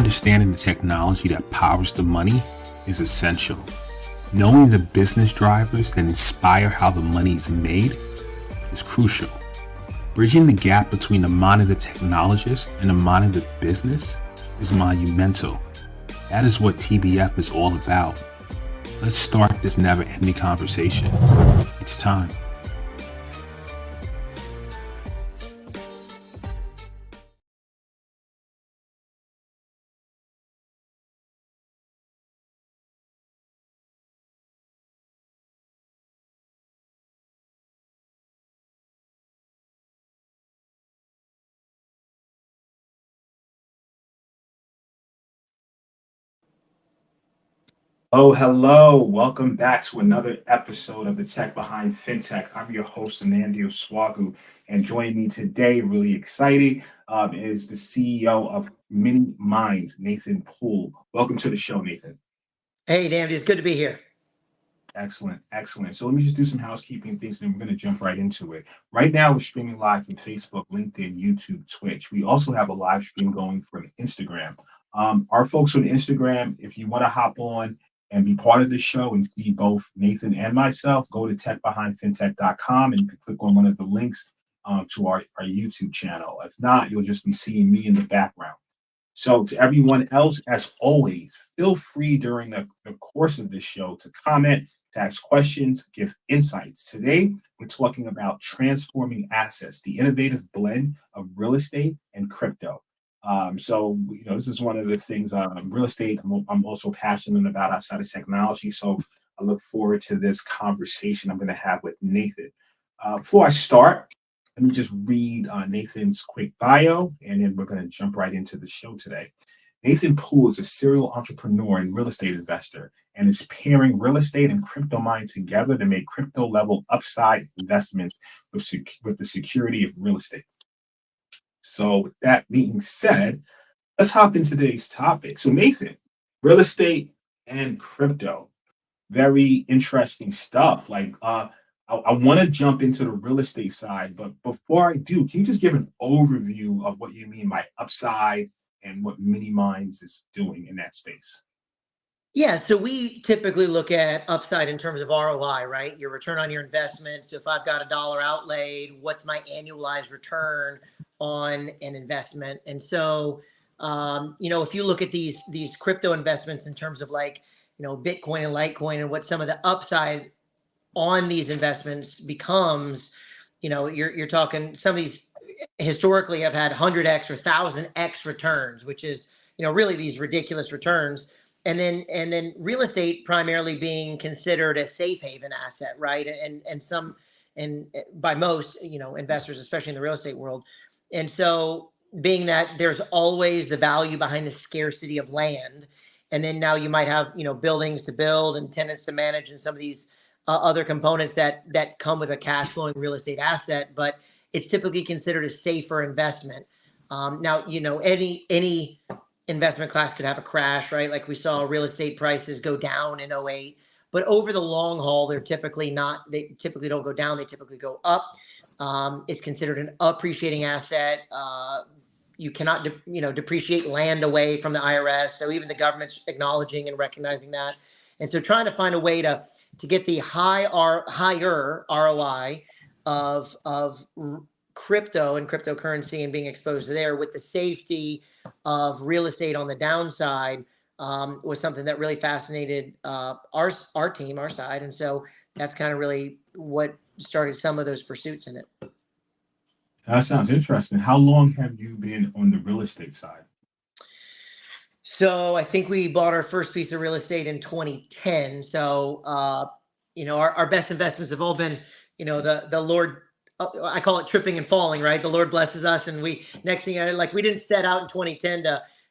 Understanding the technology that powers the money is essential. Knowing the business drivers that inspire how the money is made is crucial. Bridging the gap between the mind of the technologist and the mind of the business is monumental. That is what TBF is all about. Let's start this never-ending conversation. It's time. Oh, hello. Welcome back to another episode of the Tech Behind FinTech. I'm your host, Anandio Swagu, and joining me today, really exciting, is the CEO of Many Minds, Nathan Poole. Welcome to the show, Nathan. Hey, Dandy, it's good to be here. Excellent, excellent. So let me just do some housekeeping things, and then we're going to jump right into it. Right now, we're streaming live from Facebook, LinkedIn, YouTube, Twitch. We also have a live stream going from Instagram. Our folks on Instagram, if you want to hop on and be part of the show and see both Nathan and myself, go to techbehindfintech.com and you can click on one of the links to our YouTube channel. If not, you'll just be seeing me in the background. So to everyone else, as always, feel free during the course of this show to comment, to ask questions, give insights. Today, we're talking about transforming assets, the innovative blend of real estate and crypto. This is one of the things, real estate, I'm also passionate about outside of technology. So I look forward to this conversation I'm going to have with Nathan. Before I start, let me just read Nathan's quick bio, and then we're going to jump right into the show today. Nathan Poole is a serial entrepreneur and real estate investor, and is pairing real estate and crypto mining together to make crypto-level upside investments with the security of real estate. So with that being said, let's hop into today's topic. So Nathan, real estate and crypto, very interesting stuff. I want to jump into the real estate side, but before I do, can you just give an overview of what you mean by upside and what Many Minds is doing in that space? Yeah, so we typically look at upside in terms of ROI, right? Your return on your investment. So if I've got $1 outlaid, what's my annualized return on an investment? And so, if you look at these crypto investments in terms of Bitcoin and Litecoin and what some of the upside on these investments becomes, you're talking, some of these historically have had 100x or 1000x returns, which is, really these ridiculous returns. And then real estate primarily being considered a safe haven asset, right? And by most, investors, especially in the real estate world. And so being that there's always the value behind the scarcity of land. And then now you might have, buildings to build and tenants to manage and some of these other components that come with a cash flowing real estate asset, but it's typically considered a safer investment. Now, any investment class could have a crash, right? Like we saw real estate prices go down in 2008, but over the long haul, they typically don't go down. They typically go up. It's considered an appreciating asset. You cannot, depreciate land away from the IRS. So even the government's acknowledging and recognizing that. And so trying to find a way to get the higher ROI of crypto and cryptocurrency and being exposed to there with the safety of real estate on the downside was something that really fascinated our team, our side. And so that's kind of really what started some of those pursuits in it. That sounds interesting. How long have you been on the real estate side? So I think we bought our first piece of real estate in 2010. So, our best investments have all been, the Lord, I call it tripping and falling, right? The Lord blesses us. And we didn't set out in 2010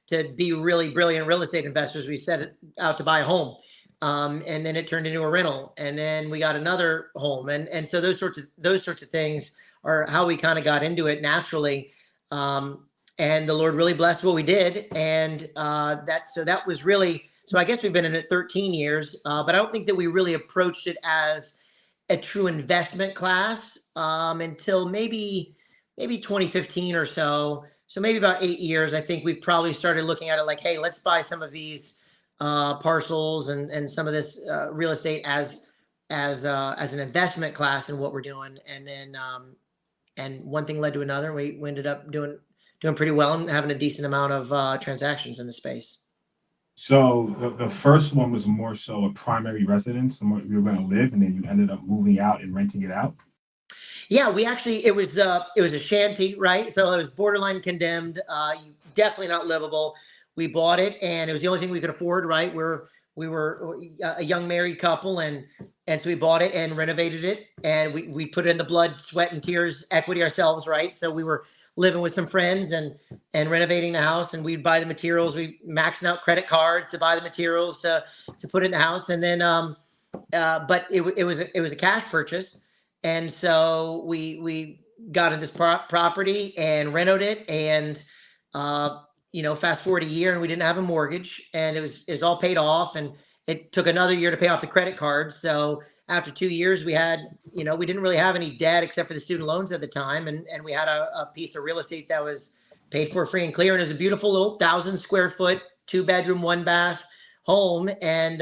to be really brilliant real estate investors. We set it out to buy a home. And then it turned into a rental, and then we got another home. And so those sorts of things are how we kind of got into it naturally. And the Lord really blessed what we did. And that was really, so I guess we've been in it 13 years, but I don't think that we really approached it as a true investment class until maybe 2015 or so. So maybe about 8 years, I think we've probably started looking at it like, hey, let's buy some of these parcels and some of this real estate as an investment class in what we're doing. And then and one thing led to another. We ended up doing pretty well and having a decent amount of transactions in the space. So the first one was more so a primary residence, somewhere you were going to live, and then you ended up moving out and renting it out. Yeah, we actually it was a shanty, right? So it was borderline condemned, definitely not livable. We bought it, and it was the only thing we could afford, right? We were a young married couple, and so we bought it and renovated it, and we put in the blood, sweat, and tears equity ourselves, right? So we were living with some friends and renovating the house, and we'd buy the materials. We maxed out credit cards to buy the materials to put in the house, and then but it was a cash purchase, and so we got in this property and renovated it, and fast forward a year, and we didn't have a mortgage, and it was all paid off, and it took another year to pay off the credit card. So after 2 years, we didn't really have any debt except for the student loans at the time, and we had a piece of real estate that was paid for free and clear, and it was a beautiful little 1,000 square foot 2 bedroom 1 bath home, and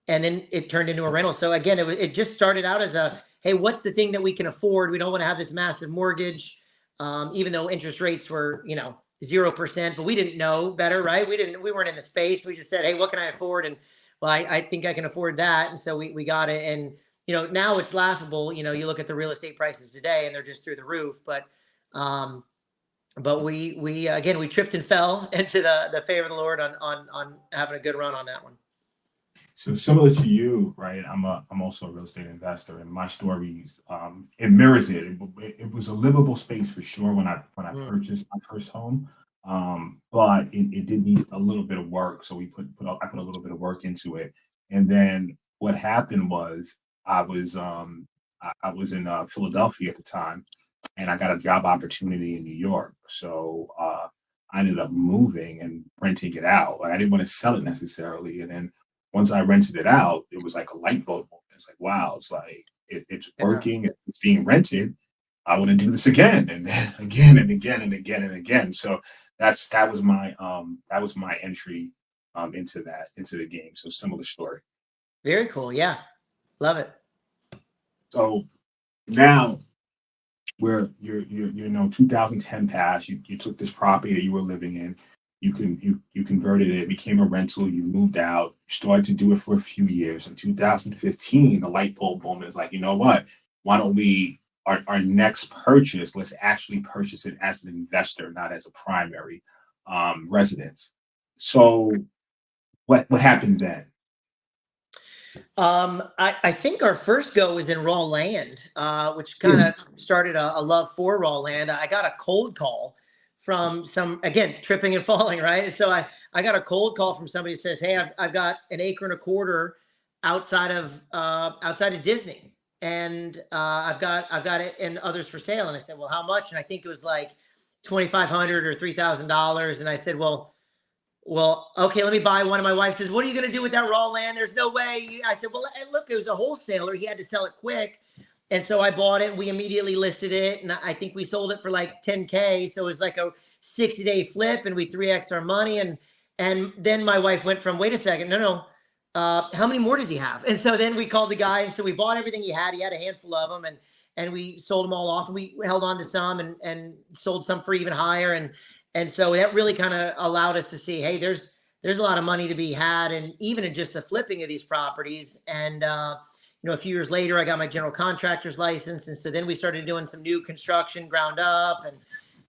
then it turned into a rental. So again, it just started out as hey, what's the thing that we can afford? We don't want to have this massive mortgage, even though interest rates were 0%, but we didn't know better, right? We weren't in the space. We just said, hey, what can I afford? And well, I think I can afford that, and so we got it. And now it's laughable. You look at the real estate prices today, and they're just through the roof. But we again, we tripped and fell into the favor of the Lord on having a good run on that one. So similar to you, right? I'm also a real estate investor, and my story it mirrors it. It was a livable space for sure when I purchased my first home, but it did need a little bit of work. So I put a little bit of work into it, and then what happened was I was in Philadelphia at the time, and I got a job opportunity in New York. So I ended up moving and renting it out. Like, I didn't want to sell it necessarily, and then once I rented it out, it was like a light bulb moment. It's like, wow, it's like it's Yeah. working, it's being rented. I want to do this again and then again and again and again and again. So that was my entry into the game. So similar story. Very cool. Yeah, love it. So now where you're 2010 passed, you took this property that you were living in, you converted it, it became a rental, you moved out, you started to do it for a few years. In 2015, the light bulb moment is like, you know what? Why don't we our next purchase, let's actually purchase it as an investor, not as a primary residence. So what happened then? I think our first go was in raw land, which kind of started a love for raw land. I got a cold call from again, tripping and falling, right? So I got a cold call from somebody that says, hey, I've got an acre and a quarter outside of Disney. And I've got it and others for sale. And I said, well, how much? And I think it was like $2,500 or $3,000. And I said, well, okay, let me buy one. And my wife says, what are you going to do with that raw land? There's no way. I said, well, look, it was a wholesaler. He had to sell it quick. And so I bought it. We immediately listed it. And I think we sold it for like 10K. So it was like a 60-day flip, and we 3X our money. And then my wife went from, wait a second, no. How many more does he have? And so then we called the guy. And so we bought everything he had. He had a handful of them, and we sold them all off. And we held on to some and sold some for even higher. And so that really kind of allowed us to see, hey, there's a lot of money to be had, and even in just the flipping of these properties. And a few years later, I got my general contractor's license, and so then we started doing some new construction, ground up,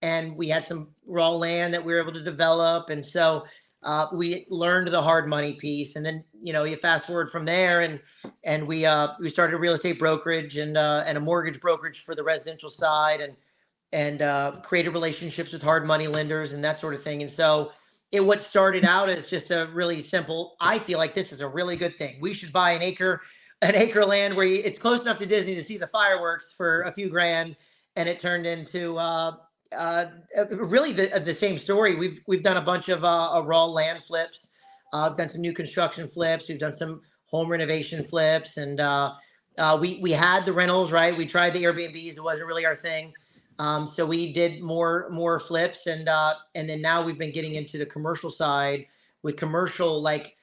and we had some raw land that we were able to develop, and so we learned the hard money piece. And then you fast forward from there, and we started a real estate brokerage and a mortgage brokerage for the residential side, and created relationships with hard money lenders and that sort of thing. And so what started out as just a really simple, I feel like this is a really good thing. We should buy an acre land where it's close enough to Disney to see the fireworks for a few grand. And it turned into really the same story. We've done a bunch of raw land flips. I've done some new construction flips. We've done some home renovation flips, and we had the rentals, right? We tried the Airbnbs. It wasn't really our thing. So we did more flips, and then now we've been getting into the commercial side with commercial like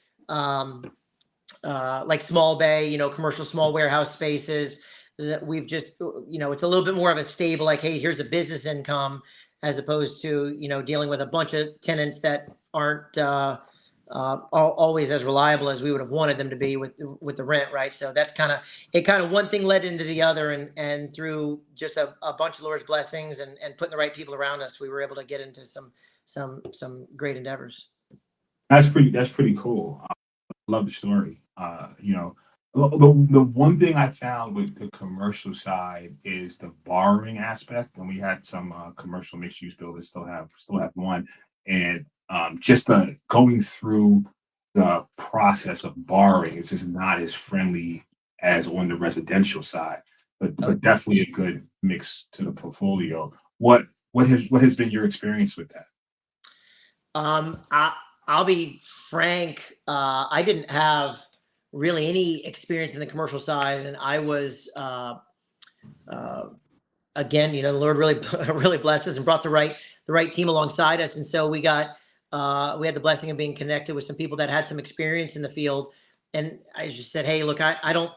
small bay, commercial small warehouse spaces that we've just, it's a little bit more of a stable, like, hey, here's a business income, as opposed to, dealing with a bunch of tenants that aren't always as reliable as we would have wanted them to be with the rent, right? So that's kind of one thing led into the other, and through just a bunch of Lord's blessings and putting the right people around us, we were able to get into some great endeavors. That's pretty cool. Love the story. The one thing I found with the commercial side is the borrowing aspect. And we had some commercial mixed use builders still have one, and just the going through the process of borrowing is just not as friendly as on the residential side, but definitely a good mix to the portfolio. What has been your experience with that? I'll be frank. I didn't have really any experience in the commercial side, and I was uh, again, the Lord really really blessed us and brought the right team alongside us, and so we had the blessing of being connected with some people that had some experience in the field, and I just said, hey, look, I don't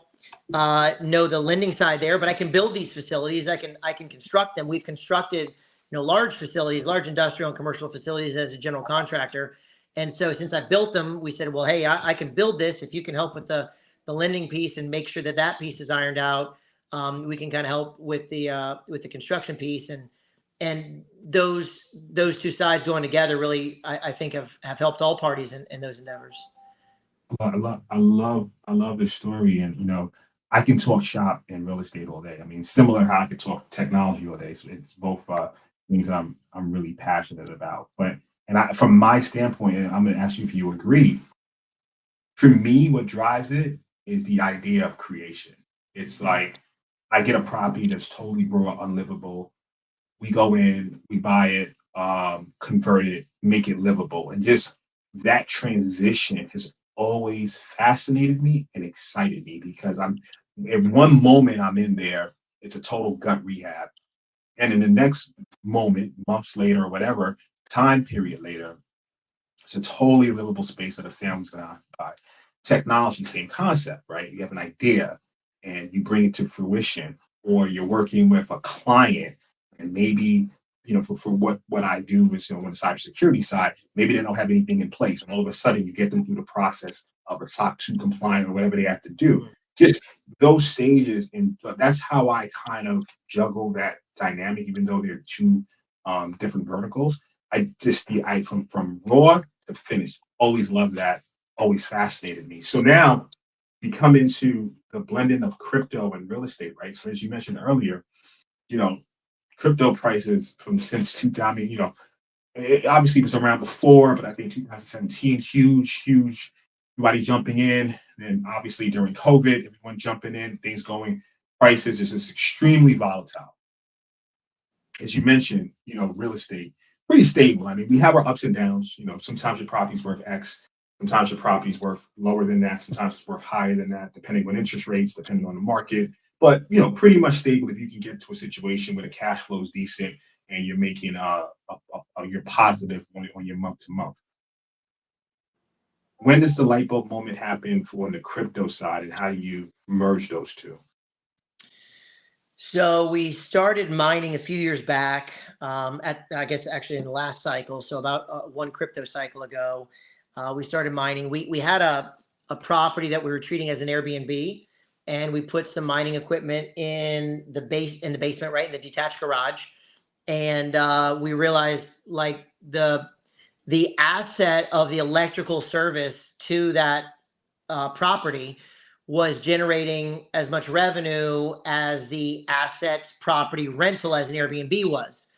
know the lending side there, but I can build these facilities. I can construct them. We've constructed large facilities, large industrial and commercial facilities as a general contractor. And so since I built them, we said, well, hey, I can build this. If you can help with the lending piece and make sure that piece is ironed out, we can kind of help with the construction piece. And those two sides going together really, I think have helped all parties in those endeavors. I love this story, and I can talk shop and real estate all day. I mean, similar how I could talk technology all day. So it's both things that I'm really passionate about. But from my standpoint, and I'm going to ask you if you agree. For me, what drives it is the idea of creation. It's like I get a property that's totally raw, unlivable. We go in, we buy it, convert it, make it livable, and just that transition has always fascinated me and excited me because I'm at one moment I'm in there, it's a total gut rehab, and in the next moment, months later or whatever time period later, it's a totally livable space that a family's going to occupy. Technology, same concept, right? You have an idea and you bring it to fruition, or you're working with a client, and maybe for what I do is on the cybersecurity side, maybe they don't have anything in place, and all of a sudden you get them through the process of a SOC 2 compliant or whatever they have to do. Just those stages, and that's how I kind of juggle that dynamic, even though they're two different verticals. I just the I from raw to finished. Always loved that. Always fascinated me. So now we come into the blending of crypto and real estate, right? So as you mentioned earlier, you know, crypto prices from since 2000. I mean, it obviously was around before, but I think 2017, huge. Everybody jumping in. Then obviously during COVID, everyone jumping in, things going. Prices is just extremely volatile. As you mentioned, real estate pretty stable. I mean, we have our ups and downs. Sometimes your property's worth X, sometimes your property's worth lower than that, sometimes it's worth higher than that, depending on interest rates, depending on the market. But pretty much stable if you can get to a situation where the cash flow is decent and you're making you're positive on your month to month. When does the light bulb moment happen for the crypto side, and how do you merge those two? So we started mining a few years back, I guess actually in the last cycle. So about one crypto cycle ago, we started mining. We had a property that we were treating as an Airbnb, and we put some mining equipment in the basement, right in the detached garage, and we realized like the asset of the electrical service to that property was generating as much revenue as the assets property rental as an Airbnb was.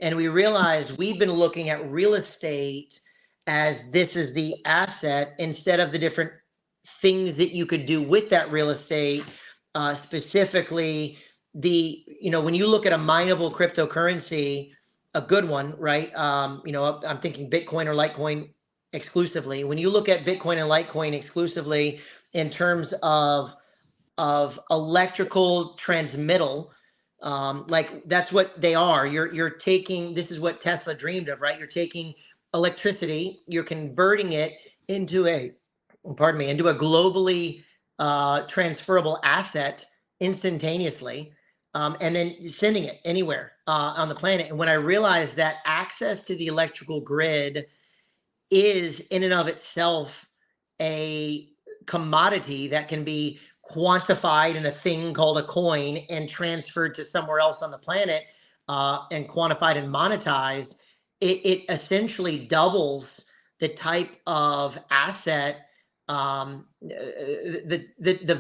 And we realized we've been looking at real estate as this is the asset instead of the different things that you could do with that real estate. Specifically, when you look at a mineable cryptocurrency, a good one, right? I'm thinking Bitcoin or Litecoin exclusively. When you look at Bitcoin and Litecoin exclusively in terms of electrical transmittal, Like that's what they are. You're taking, this is what Tesla dreamed of, right? You're taking electricity, you're converting it into a, pardon me, into a globally transferable asset instantaneously, and then sending it anywhere on the planet. And when I realized that access to the electrical grid is in and of itself a commodity that can be quantified in a thing called a coin and transferred to somewhere else on the planet, and quantified and monetized, it essentially doubles the type of asset, the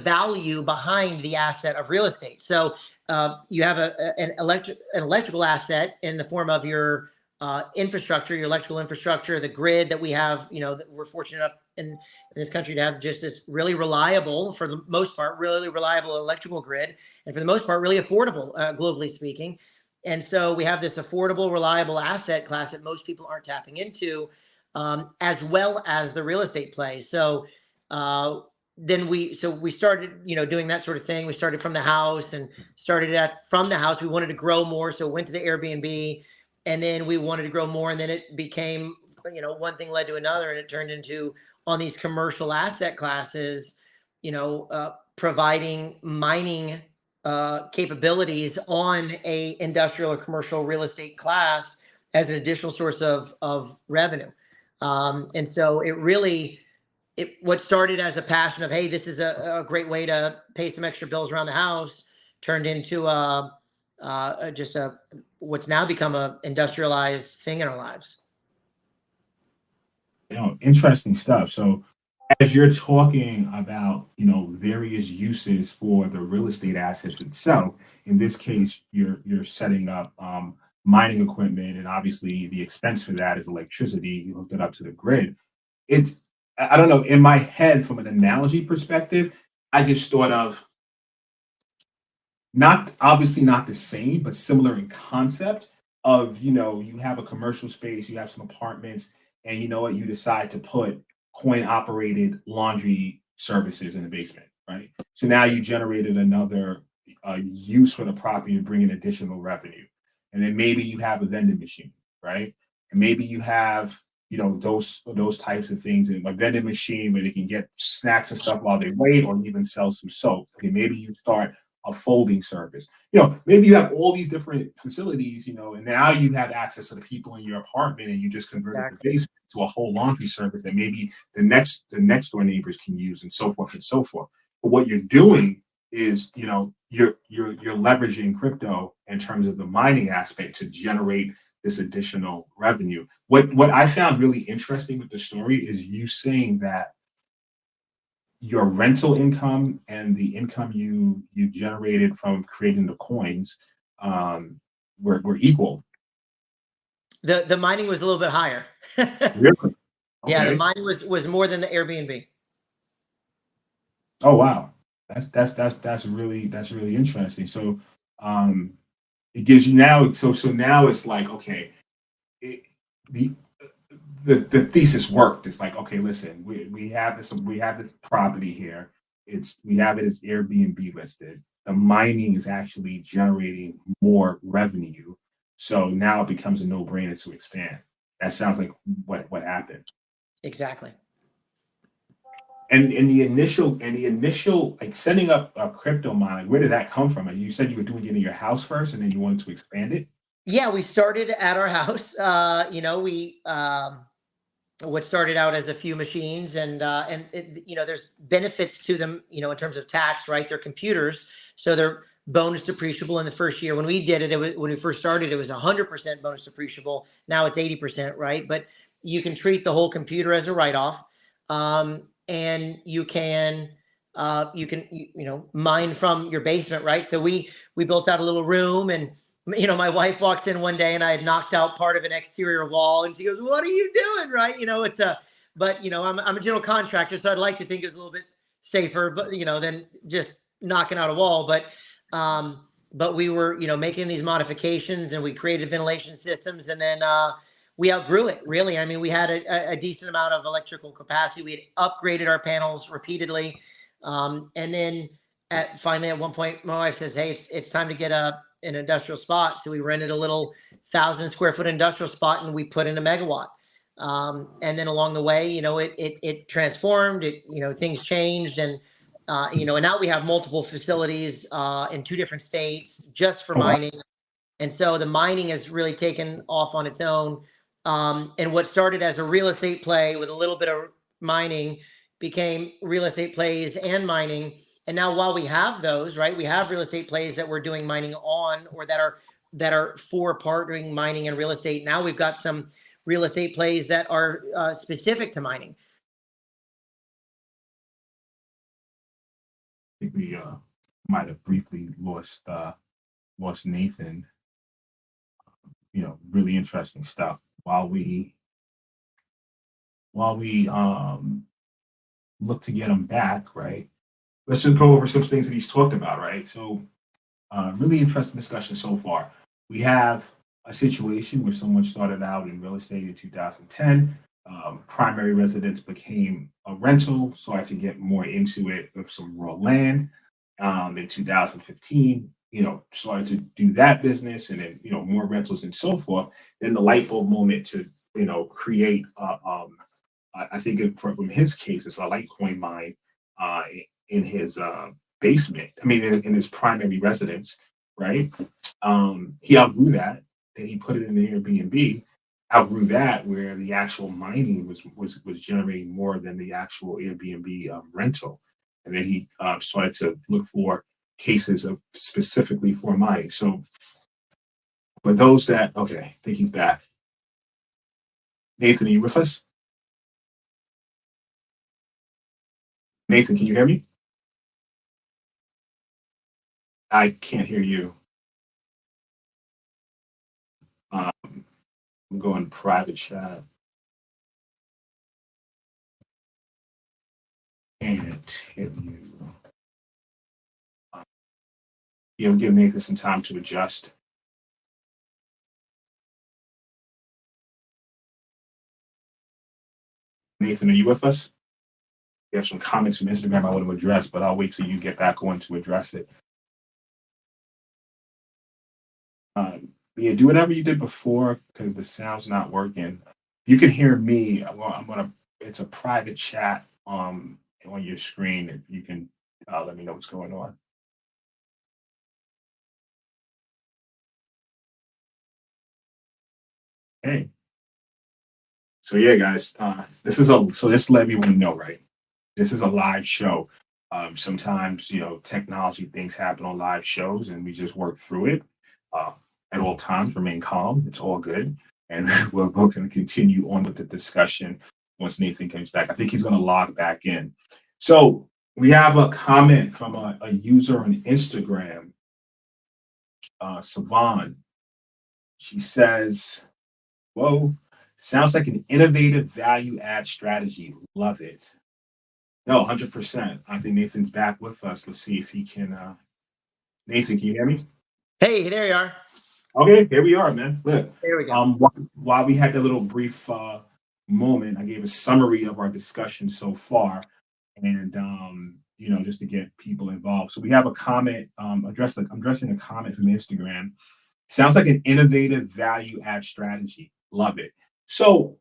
value behind the asset of real estate. So you have an electrical asset in the form of your infrastructure, your electrical infrastructure, the grid that we have, that we're fortunate enough in this country to have just this really reliable, for the most part, really reliable electrical grid, and for the most part, really affordable, globally speaking. And so we have this affordable, reliable asset class that most people aren't tapping into, as well as the real estate play. So then we started, doing that sort of thing. We started from the house and from the house. We wanted to grow more, so went to the Airbnb, and then we wanted to grow more, and then it became, one thing led to another, and it turned into, on these commercial asset classes, providing mining capabilities on a industrial or commercial real estate class as an additional source of revenue. And so what started as a passion of, hey, this is a great way to pay some extra bills around the house, turned into just what's now become a industrialized thing in our lives. Interesting stuff. So as you're talking about, various uses for the real estate assets itself, in this case, you're setting up mining equipment, and obviously the expense for that is electricity. You hooked it up to the grid. It's, I don't know, in my head, from an analogy perspective, I just thought of, obviously not the same, but similar in concept of, you have a commercial space, you have some apartments, and you know what, you decide to put coin operated laundry services in the basement, right? So now you generated another use for the property and bring in additional revenue. And then maybe you have a vending machine, right? And maybe you have, those types of things in a vending machine where they can get snacks and stuff while they wait, or even sell some soap. Okay, maybe you start a folding service. Maybe you have all these different facilities, and now you have access to the people in your apartment, and you just converted the basement to a whole laundry service that maybe the next door neighbors can use, and so forth and so forth. But what you're doing is, you're leveraging crypto in terms of the mining aspect to generate this additional revenue. What I found really interesting with the story is you saying that your rental income and the income you generated from creating the coins were equal. The mining was a little bit higher. Really? Okay. Yeah, the mining was more than the Airbnb. Oh wow, that's really interesting. So it gives you now. So now it's like, okay, the thesis worked. It's like, okay, listen, we have this property here. We have it as Airbnb listed. The mining is actually generating more revenue. So now it becomes a no-brainer to expand. That sounds like what happened. Exactly. And the initial like setting up a crypto mine, where did that come from? You said you were doing it in your house first, and then you wanted to expand it. Yeah, we started at our house. What started out as a few machines, and there's benefits to them, in terms of tax, right? They're computers, so they're bonus depreciable in the first year. When we did it, when we first started, it was 100% bonus depreciable. Now it's 80%, right? But you can treat the whole computer as a write-off, and you can mine from your basement, right? So we built out a little room, and my wife walks in one day and I had knocked out part of an exterior wall, and she goes, "What are you doing?" Right? But I'm a general contractor, so I'd like to think it was a little bit safer, but than just knocking out a wall. But we were, making these modifications, and we created ventilation systems, and then we outgrew it. Really, I mean, we had a decent amount of electrical capacity. We had upgraded our panels repeatedly, and then finally at one point, my wife says, "Hey, it's time to get a an industrial spot. So we rented a little 1,000 square foot industrial spot and we put in a megawatt. And then along the way, it transformed. Things changed, and and now we have multiple facilities in 2 different states just for Oh, wow. mining. And so the mining has really taken off on its own. And what started as a real estate play with a little bit of mining became real estate plays and mining. And now while we have those, right, we have real estate plays that we're doing mining on, or that are for partnering mining and real estate. Now we've got some real estate plays that are specific to mining. I think we might have briefly lost Nathan. Really interesting stuff. While we look to get him back, right? Let's just go over some things that he's talked about, right? So, really interesting discussion so far. We have a situation where someone started out in real estate in 2010. Primary residence became a rental, started to get more into it with some raw land. In 2015, started to do that business, and then, more rentals and so forth. Then the light bulb moment to, create, I think from his case, it's a Litecoin mine uh, in his basement. I mean, in his primary residence, right? He outgrew that, and he put it in the Airbnb. Outgrew that, where the actual mining was generating more than the actual Airbnb rental, and then he started to look for cases of specifically for mining. So, for those that, okay, I think he's back. Nathan, are you with us? Nathan, can you hear me? I can't hear you. I'm going private chat. Can't hear you. Give Nathan some time to adjust. Nathan, are you with us? We have some comments from Instagram I want to address, but I'll wait till you get back on to address it. Yeah, do whatever you did before, because the sound's not working. You can hear me. It's a private chat on your screen. If you can let me know what's going on. Hey. So yeah, guys, just to let everyone know, right? This is a live show. Sometimes, technology things happen on live shows, and we just work through it. Uh, at all times, remain calm. It's all good, and we're going to continue on with the discussion once Nathan comes back. I think he's going to log back in. So we have a comment from a user on Instagram, Savan. She says, "Whoa, sounds like an innovative value add strategy. Love it." No, 100%. I think Nathan's back with us. Let's see if he can. Nathan, can you hear me? Hey, there you are. Okay, here we are, man. Look, There we go. while we had that little brief moment, I gave a summary of our discussion so far, and just to get people involved. So we have a comment. I'm addressing a comment from Instagram. Sounds like an innovative value add strategy. Love it. So,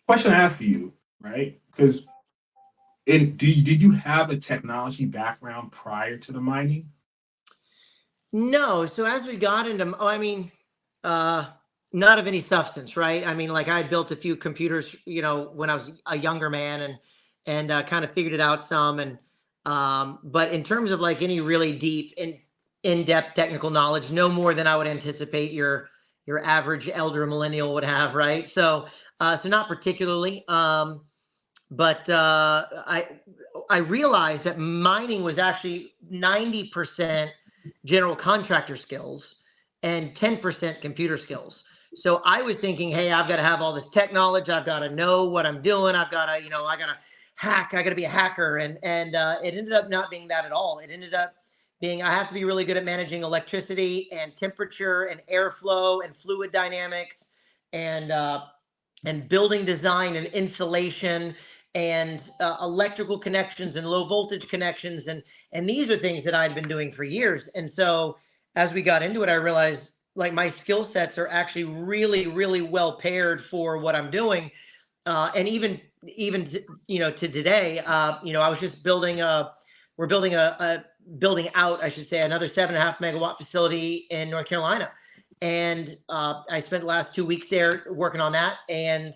question I have for you, right? Because did you have a technology background prior to the mining? No. So as we got into, not of any substance, right? I mean, like I had built a few computers, when I was a younger man, and kind of figured it out some. And but in terms of like any really deep in-depth technical knowledge, no more than I would anticipate your average elder millennial would have, right? So not particularly. But I realized that mining was actually 90% general contractor skills and 10% computer skills. So I was thinking, hey, I've got to have all this tech knowledge. I've got to know what I'm doing. I've got to, I got to hack. I got to be a hacker. And it ended up not being that at all. It ended up being I have to be really good at managing electricity and temperature and airflow and fluid dynamics and building design and insulation and electrical connections and low voltage connections. And these are things that I'd been doing for years. And so as we got into it, I realized like my skill sets are actually really, really well paired for what I'm doing. And even to today, I was just we're building out, I should say, another 7.5 megawatt facility in North Carolina. And I spent the last 2 weeks there working on that. And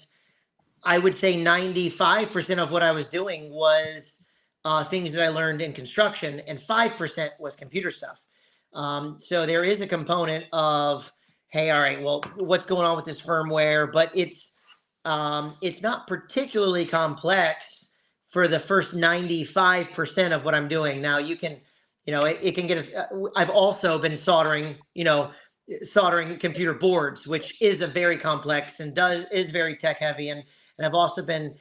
I would say 95% of what I was doing was things that I learned in construction, and 5% was computer stuff. So there is a component of, hey, all right, well, what's going on with this firmware? But it's not particularly complex for the first 95% of what I'm doing. Now you can, it can get us. I've also been soldering computer boards, which is a very complex and is very tech heavy. And I've also been,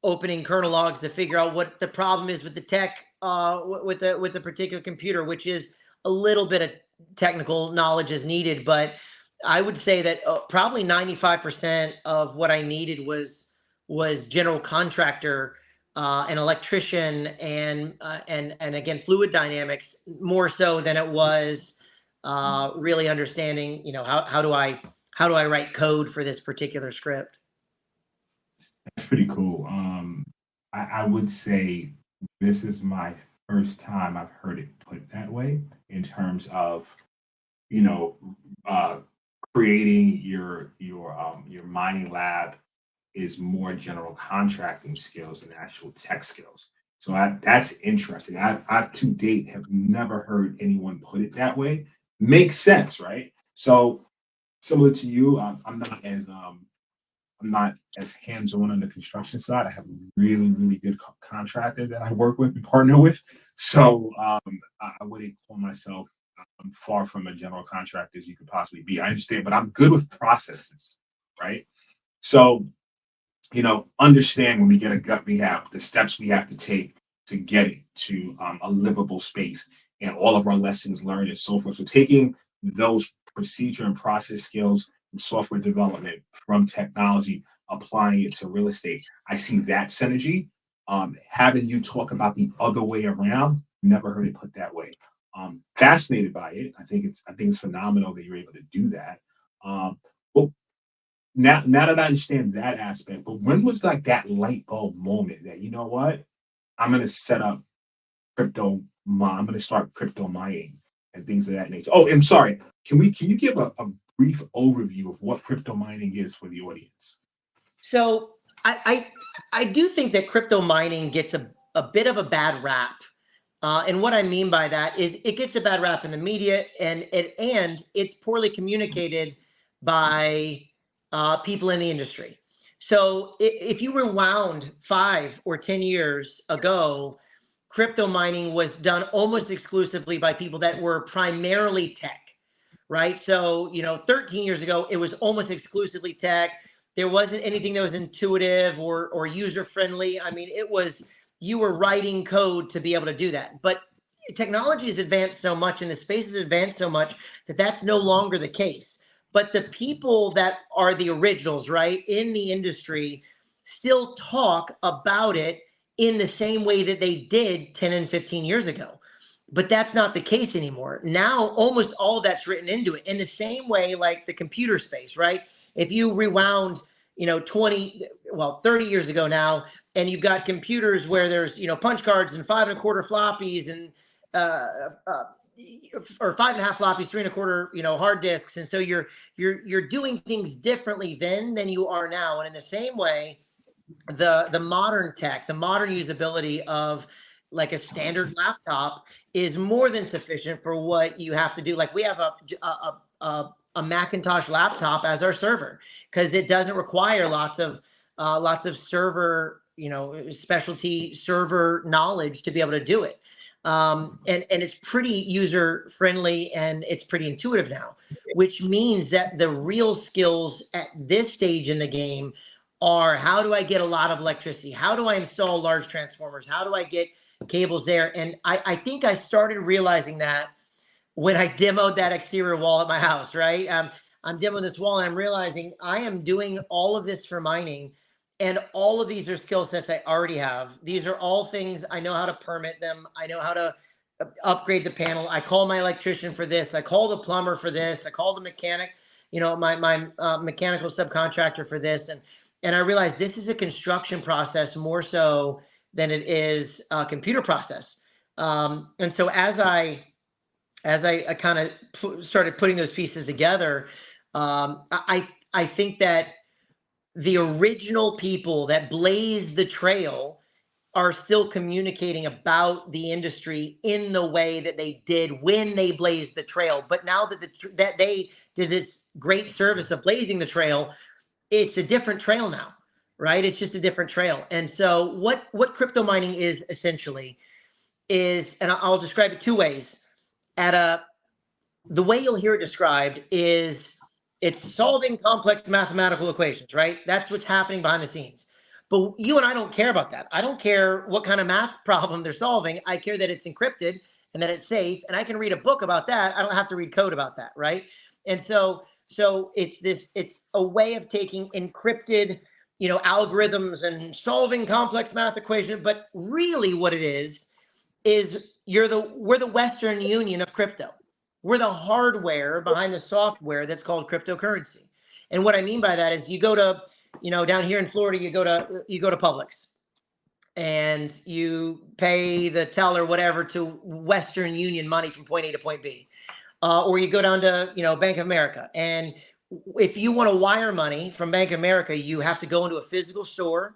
opening kernel logs to figure out what the problem is with the tech, with the particular computer, which is a little bit of technical knowledge is needed. But I would say that probably 95% of what I needed was general contractor, an electrician, and again fluid dynamics, more so than it was really understanding, how do I write code for this particular script. That's pretty cool. I would say this is my first time I've heard it put that way in terms of, you know, uh, creating your mining lab is more general contracting skills than actual tech skills. So that's interesting. I've to date have never heard anyone put it that way. Makes sense, right? So similar to you, I'm not as hands-on on the construction side. I have a really, really good contractor that I work with and partner with. So I wouldn't call myself far from a general contractor as you could possibly be. I understand, but I'm good with processes, right? So, understand when we get a gut, we have the steps we have to take to get it to a livable space and all of our lessons learned and so forth. So taking those procedure and process skills from software development, from technology, applying it to real estate. I see that synergy. Having you talk about the other way around, never heard it put that way. Fascinated by it. I think it's phenomenal that you're able to do that. But now that I understand that aspect, but when was like that light bulb moment that, you know what, I'm gonna set up I'm gonna start crypto mining and things of that nature. Oh, I'm sorry. Can you give a brief overview of what crypto mining is for the audience? So I do think that crypto mining gets a bit of a bad rap. And what I mean by that is it gets a bad rap in the media, and it's poorly communicated by people in the industry. So if you rewound 5 or 10 years ago, crypto mining was done almost exclusively by people that were primarily tech, right? So, 13 years ago, it was almost exclusively tech. There wasn't anything that was intuitive or user friendly. I mean, you were writing code to be able to do that. But technology has advanced so much and the space has advanced so much that that's no longer the case. But the people that are the originals, right, in the industry still talk about it in the same way that they did 10 and 15 years ago. But that's not the case anymore. Now, almost all that's written into it in the same way, like the computer space, right? If you rewound, 30 years ago now, and you've got computers where there's, punch cards and 5.25 floppies and, or 5.5 floppies, 3.25, hard disks. And so you're doing things differently then than you are now. And in the same way, the modern tech, the modern usability of like a standard laptop is more than sufficient for what you have to do. Like we have a Macintosh laptop as our server because it doesn't require lots of server, specialty server knowledge to be able to do it. And it's pretty user friendly and it's pretty intuitive now, which means that the real skills at this stage in the game are how do I get a lot of electricity? How do I install large transformers? How do I get cables there? And I think I started realizing that when I demoed that exterior wall at my house, right? I'm demoing this wall and I'm realizing I am doing all of this for mining And all of these are skill sets I already have. These are all things I know how to permit them. I know how to upgrade the panel. I call my electrician for this. I call the plumber for this. I call the mechanic, my mechanical subcontractor for this. And I realized this is a construction process more so than it is a computer process. And so as I kind of started putting those pieces together, I think that the original people that blazed the trail are still communicating about the industry in the way that they did when they blazed the trail. But now that they did this great service of blazing the trail, it's a different trail now, right? It's just a different trail. And so what crypto mining is essentially is, and I'll describe it two ways. The way you'll hear it described is it's solving complex mathematical equations, right? That's what's happening behind the scenes. But you and I don't care about that. I don't care what kind of math problem they're solving. I care that it's encrypted and that it's safe. And I can read a book about that. I don't have to read code about that, right? And so it's a way of taking encrypted, algorithms and solving complex math equations. But really what it is we're the Western Union of crypto. We're the hardware behind the software that's called cryptocurrency. And what I mean by that is you go to, down here in Florida, you go to Publix and you pay the teller whatever to Western Union money from point A to point B. Or you go down to, Bank of America. And if you want to wire money from Bank of America, you have to go into a physical store,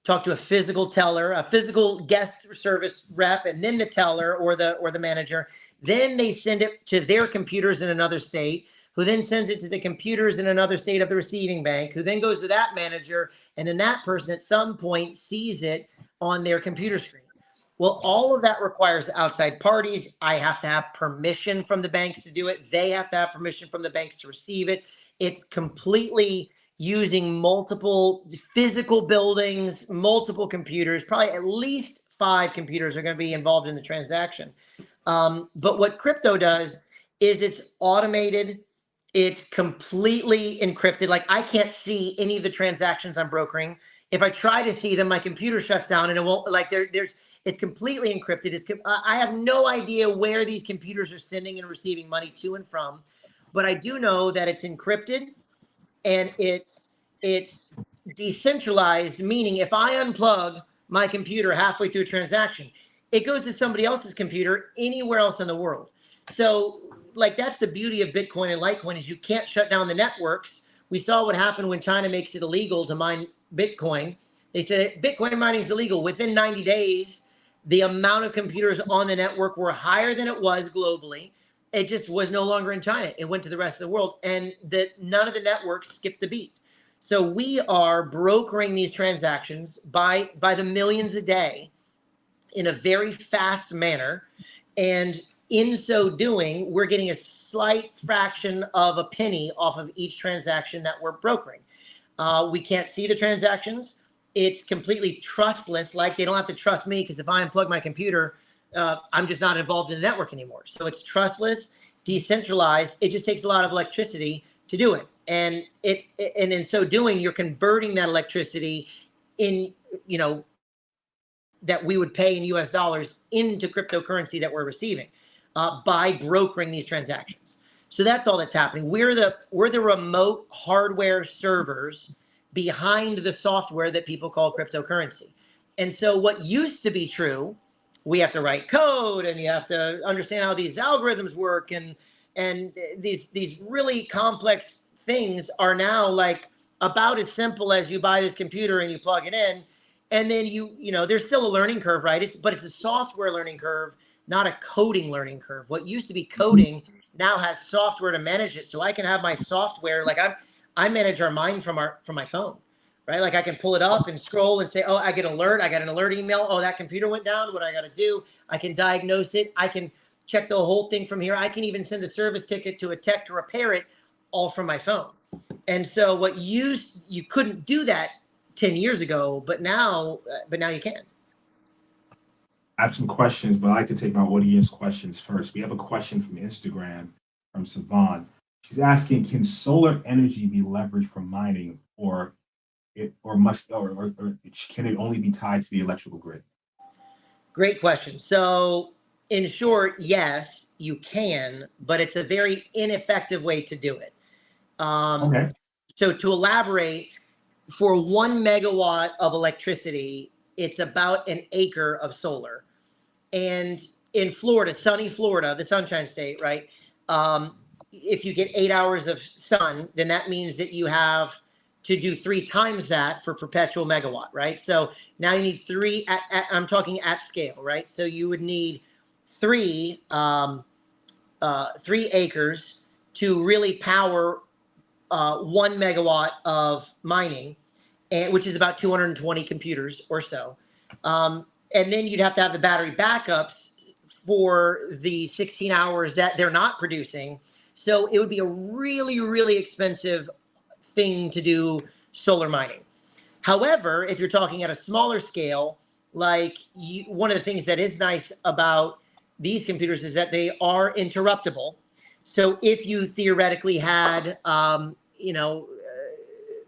talk to a physical teller, a physical guest service rep, and then the teller or the manager. Then they send it to their computers in another state, who then sends it to the computers in another state of the receiving bank, who then goes to that manager, and then that person at some point sees it on their computer screen. Well, all of that requires outside parties. I have to have permission from the banks to do it. They have to have permission from the banks to receive it. It's completely using multiple physical buildings, multiple computers, probably at least 5 computers are going to be involved in the transaction. But what crypto does is it's automated. It's completely encrypted. Like I can't see any of the transactions I'm brokering. If I try to see them, my computer shuts down and it won't, like it's completely encrypted. I have no idea where these computers are sending and receiving money to and from, but I do know that it's encrypted and it's decentralized, meaning if I unplug my computer halfway through a transaction, it goes to somebody else's computer anywhere else in the world. So like that's the beauty of Bitcoin and Litecoin is you can't shut down the networks. We saw what happened when China makes it illegal to mine Bitcoin. They said Bitcoin mining is illegal. Within 90 days, the amount of computers on the network were higher than it was globally. It just was no longer in China. It went to the rest of the world, and none of the networks skipped a beat. So we are brokering these transactions by the millions a day in a very fast manner. And in so doing, we're getting a slight fraction of a penny off of each transaction that we're brokering. We can't see the transactions. It's completely trustless. Like they don't have to trust me because if I unplug my computer, I'm just not involved in the network anymore. So it's trustless, decentralized. It just takes a lot of electricity to do it. And and in so doing, you're converting that electricity in, that we would pay in US dollars into cryptocurrency that we're receiving by brokering these transactions. So that's all that's happening. We're the remote hardware servers behind the software that people call cryptocurrency. And so what used to be true, we have to write code and you have to understand how these algorithms work and these really complex things are now like about as simple as you buy this computer and you plug it in. And then there's still a learning curve, right? But it's a software learning curve, not a coding learning curve. What used to be coding now has software to manage it. So I can have my software, like I manage our mind from my phone, right? Like I can pull it up and scroll and say, oh, I got an alert email. Oh, that computer went down. What do I got to do? I can diagnose it. I can check the whole thing from here. I can even send a service ticket to a tech to repair it all from my phone. And so you couldn't do that 10 years ago, but now you can. I have some questions, but I like to take my audience questions first. We have a question from Instagram from Savon. She's asking, can solar energy be leveraged for mining, or or can it only be tied to the electrical grid? Great question. So in short, yes, you can, but it's a very ineffective way to do it. Okay. So to elaborate, for 1 megawatt of electricity, it's about an acre of solar. And in Florida, sunny Florida, the Sunshine State, right? If you get 8 hours of sun, then that means that you have to do 3 times that for perpetual megawatt, right? So now you need three. I'm talking at scale, right? So you would need three 3 acres to really power 1 megawatt of mining, and which is about 220 computers or so. And then you'd have to have the battery backups for the 16 hours that they're not producing. So it would be a really, really expensive thing to do solar mining. However, if you're talking at a smaller scale, like one of the things that is nice about these computers is that they are interruptible. So if you theoretically had,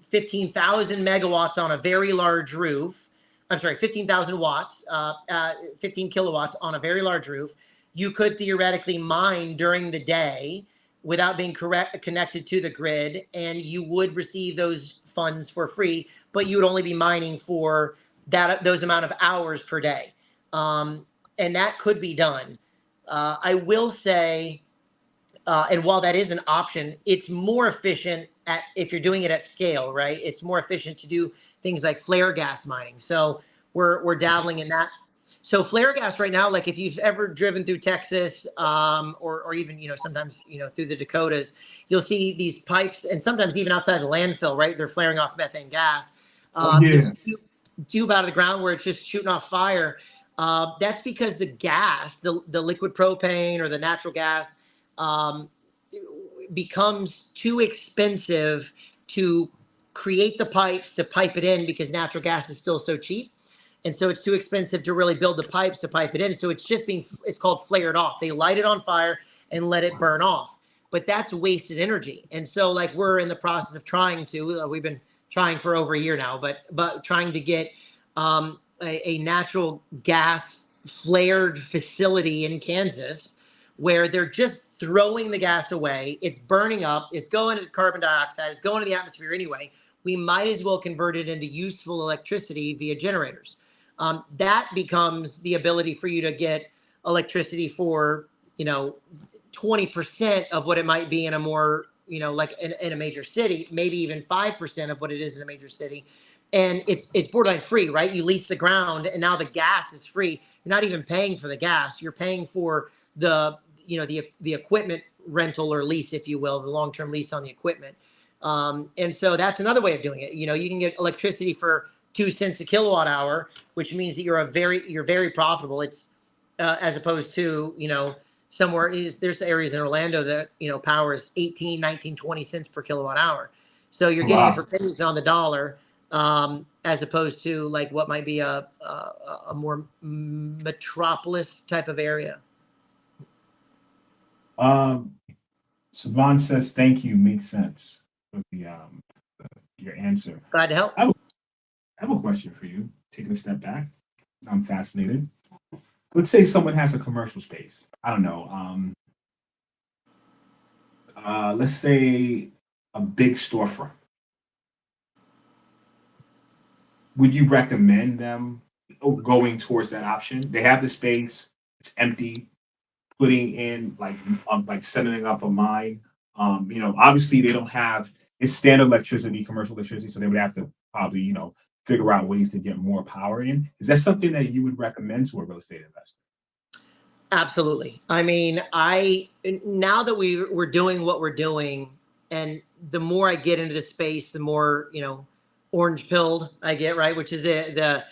15,000 megawatts on a very large roof, 15,000 watts, 15 kilowatts on a very large roof, you could theoretically mine during the day without being connected to the grid, and you would receive those funds for free, but you would only be mining for those amount of hours per day. And that could be done. I will say, and while that is an option, it's more efficient if you're doing it at scale, right? It's more efficient to do things like flare gas mining. So we're dabbling in that. So flare gas right now, like if you've ever driven through Texas, or even sometimes through the Dakotas, you'll see these pipes, and sometimes even outside the landfill, right? They're flaring off methane gas. Yeah. Tube out of the ground where it's just shooting off fire. That's because the gas, the liquid propane or the natural gas, becomes too expensive to create the pipes to pipe it in, because natural gas is still so cheap. And so it's too expensive to really build the pipes to pipe it in. So it's called flared off. They light it on fire and let it burn off. But that's wasted energy. And so like we're in the process of trying to, we've been trying for over a year now, but trying to get a natural gas flared facility in Kansas where they're just throwing the gas away. It's burning up. It's going to carbon dioxide. It's going to the atmosphere anyway. We might as well convert it into useful electricity via generators. That becomes the ability for you to get electricity for, 20% of what it might be in a more, like in a major city, maybe even 5% of what it is in a major city. And it's borderline free, right? You lease the ground and now the gas is free. You're not even paying for the gas. You're paying for the equipment rental or lease, if you will, the long-term lease on the equipment. And so that's another way of doing it. You can get electricity for 2 cents a kilowatt hour, which means that you're very profitable. It's as opposed to, there's areas in Orlando that, power is 18, 19, 20 cents per kilowatt hour. So you're getting it for pennies on the dollar, as opposed to like what might be a more metropolis type of area. Savon says, thank you. Makes sense with your answer. Glad to help. I have a question for you. Taking a step back, I'm fascinated. Let's say someone has a commercial space. I don't know. Let's say a big storefront. Would you recommend them going towards that option? They have the space, it's empty, putting in like setting up a mine. Obviously they don't have it's standard electricity, commercial electricity, so they would have to probably, figure out ways to get more power in. Is that something that you would recommend to a real estate investor? Absolutely. I mean, now that we're doing what we're doing, and the more I get into the space, the more, orange pilled I get, right? Which is the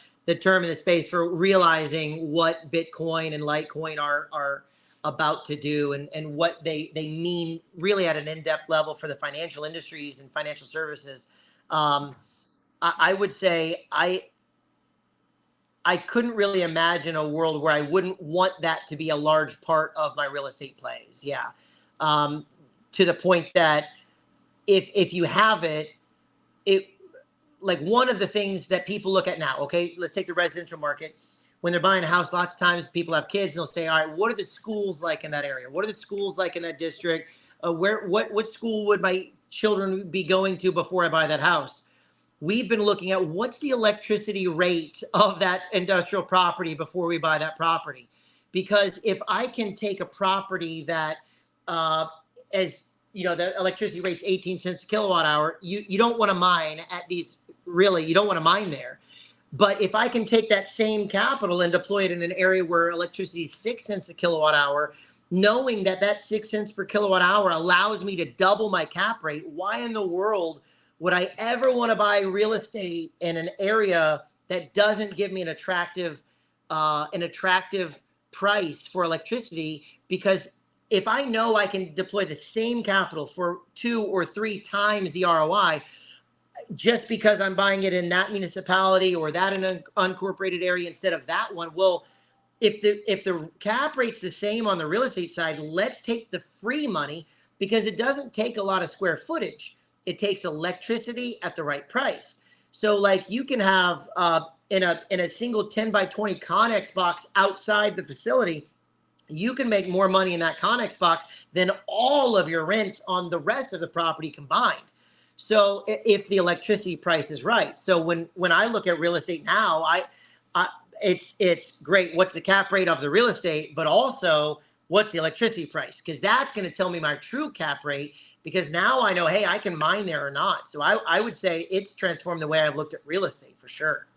term in the space for realizing what Bitcoin and Litecoin are about to do, and what they mean really at an in-depth level for the financial industries and financial services. I would say I couldn't really imagine a world where I wouldn't want that to be a large part of my real estate plays. Yeah. To the point that if you have it, like one of the things that people look at now, okay, let's take the residential market. When they're buying a house, lots of times people have kids and they'll say, all right, what are the schools like in that area? What are the schools like in that district? What school would my children be going to before I buy that house? We've been looking at what's the electricity rate of that industrial property before we buy that property. Because if I can take a property that, as you know, the electricity rate's 18 cents a kilowatt hour, you don't want to mine at these, really, you don't want to mine there. But if I can take that same capital and deploy it in an area where electricity is 6 cents a kilowatt hour, knowing that that 6 cents per kilowatt hour allows me to double my cap rate, why in the world would I ever want to buy real estate in an area that doesn't give me an attractive price for electricity? Because if I know I can deploy the same capital for 2 or 3 times the ROI, just because I'm buying it in that municipality or that in an unincorporated area instead of that one. Well, if the cap rate's the same on the real estate side, let's take the free money, because it doesn't take a lot of square footage. It takes electricity at the right price. So like you can have in a single 10 by 20 Connex box outside the facility, you can make more money in that Connex box than all of your rents on the rest of the property combined. So if the electricity price is right. So when I look at real estate now, I it's great. What's the cap rate of the real estate, but also what's the electricity price? Because that's going to tell me my true cap rate. Because now I know, hey, I can mine there or not. So I would say it's transformed the way I've looked at real estate for sure.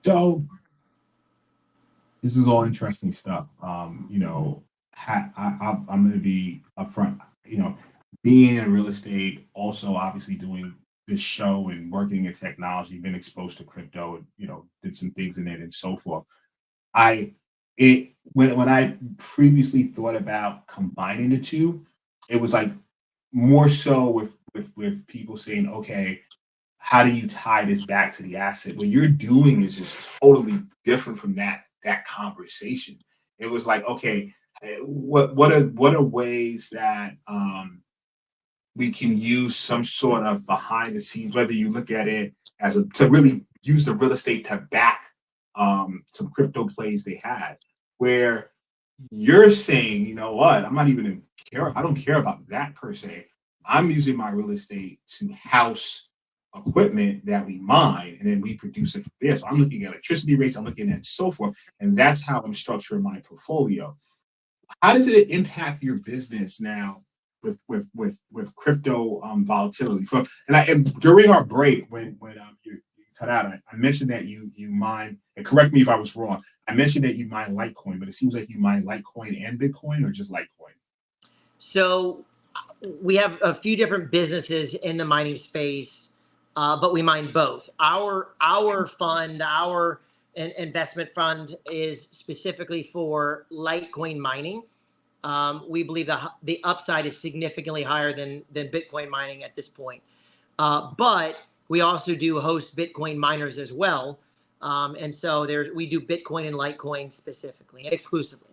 So this is all interesting stuff. I'm going to be upfront. Being in real estate, also obviously doing this show and working in technology, been exposed to crypto, did some things in it and so forth. When I previously thought about combining the two, it was like more so with people saying, okay, how do you tie this back to the asset? What you're doing is just totally different from that conversation. It was like, okay, what are ways that we can use some sort of behind the scenes, whether you look at it as to really use the real estate to back some crypto plays they had, where you're saying, you know what, I'm not even care. I don't care about that per se. I'm using my real estate to house equipment that we mine, and then we produce it from there. So I'm looking at electricity rates, I'm looking at so forth, and that's how I'm structuring my portfolio. How does it impact your business now with crypto volatility? And during our break, when you cut out, I mentioned that you mine, and correct me if I was wrong. I mentioned that you mine Litecoin, but it seems like you mine Litecoin and Bitcoin, or just Litecoin. So we have a few different businesses in the mining space, but we mine both. Our fund, our investment fund, is specifically for Litecoin mining. We believe the upside is significantly higher than Bitcoin mining at this point. But we also do host Bitcoin miners as well. And so we do Bitcoin and Litecoin specifically and exclusively.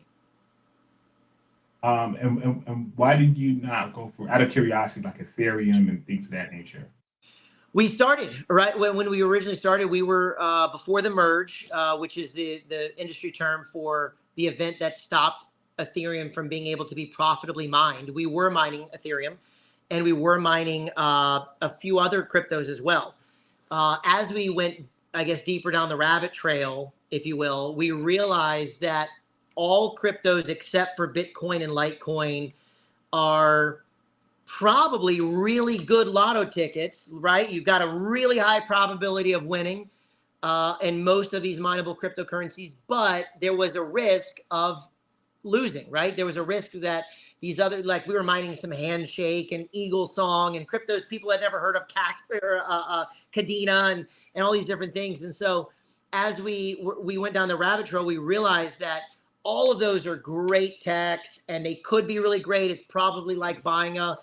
And why did you not go for, out of curiosity, like Ethereum and things of that nature? We started right when we originally started. We were before the merge, which is the industry term for the event that stopped Ethereum from being able to be profitably mined. We were mining Ethereum, and we were mining a few other cryptos as well. As we went, I guess, deeper down the rabbit trail, if you will, we realized that all cryptos except for Bitcoin and Litecoin are probably really good lotto tickets, right? You've got a really high probability of winning in most of these mineable cryptocurrencies, but there was a risk of losing, right? There was a risk that these other, like we were mining some Handshake and Eagle Song and cryptos people had never heard of, Casper, Cadena, and all these different things. And so as we went down the rabbit trail, we realized that all of those are great techs and they could be really great. It's probably like buying a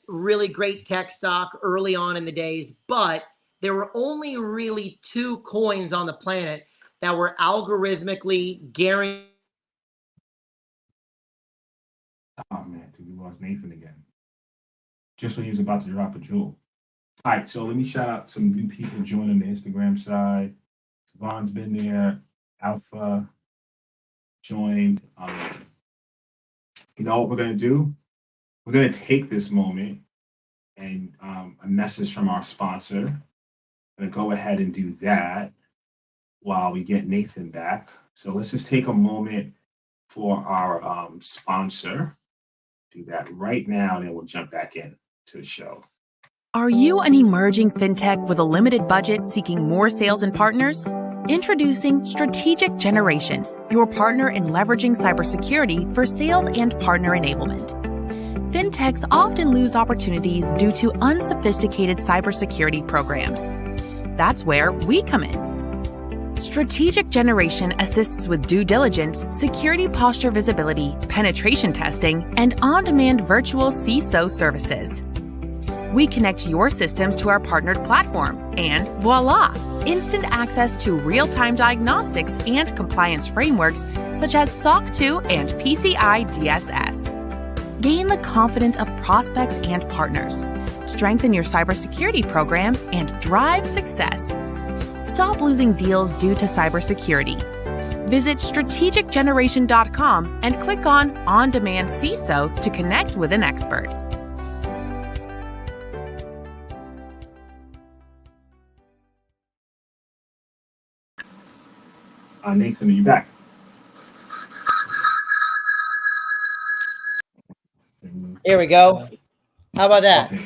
really great tech stock early on in the days, but there were only really 2 coins on the planet that were algorithmically guaranteed. Oh man, dude, we lost Nathan again. Just when he was about to drop a jewel. All right, so let me shout out some new people joining the Instagram side. Vaughn's been there. Alpha joined. You know what we're gonna do? We're gonna take this moment and a message from our sponsor. I'm gonna go ahead and do that while we get Nathan back. So let's just take a moment for our sponsor. Do that right now, and then we'll jump back in to the show. Are you an emerging fintech with a limited budget seeking more sales and partners? Introducing Strategic Generation, your partner in leveraging cybersecurity for sales and partner enablement. Fintechs often lose opportunities due to unsophisticated cybersecurity programs. That's where we come in. Strategic Generation assists with due diligence, security posture visibility, penetration testing, and on-demand virtual CISO services. We connect your systems to our partnered platform, and voila! Instant access to real-time diagnostics and compliance frameworks such as SOC 2 and PCI DSS. Gain the confidence of prospects and partners. Strengthen your cybersecurity program and drive success. Stop losing deals due to cybersecurity. Visit strategicgeneration.com and click on Demand CISO to connect with an expert. Nathan, are you back? Here we go. How about that? Okay.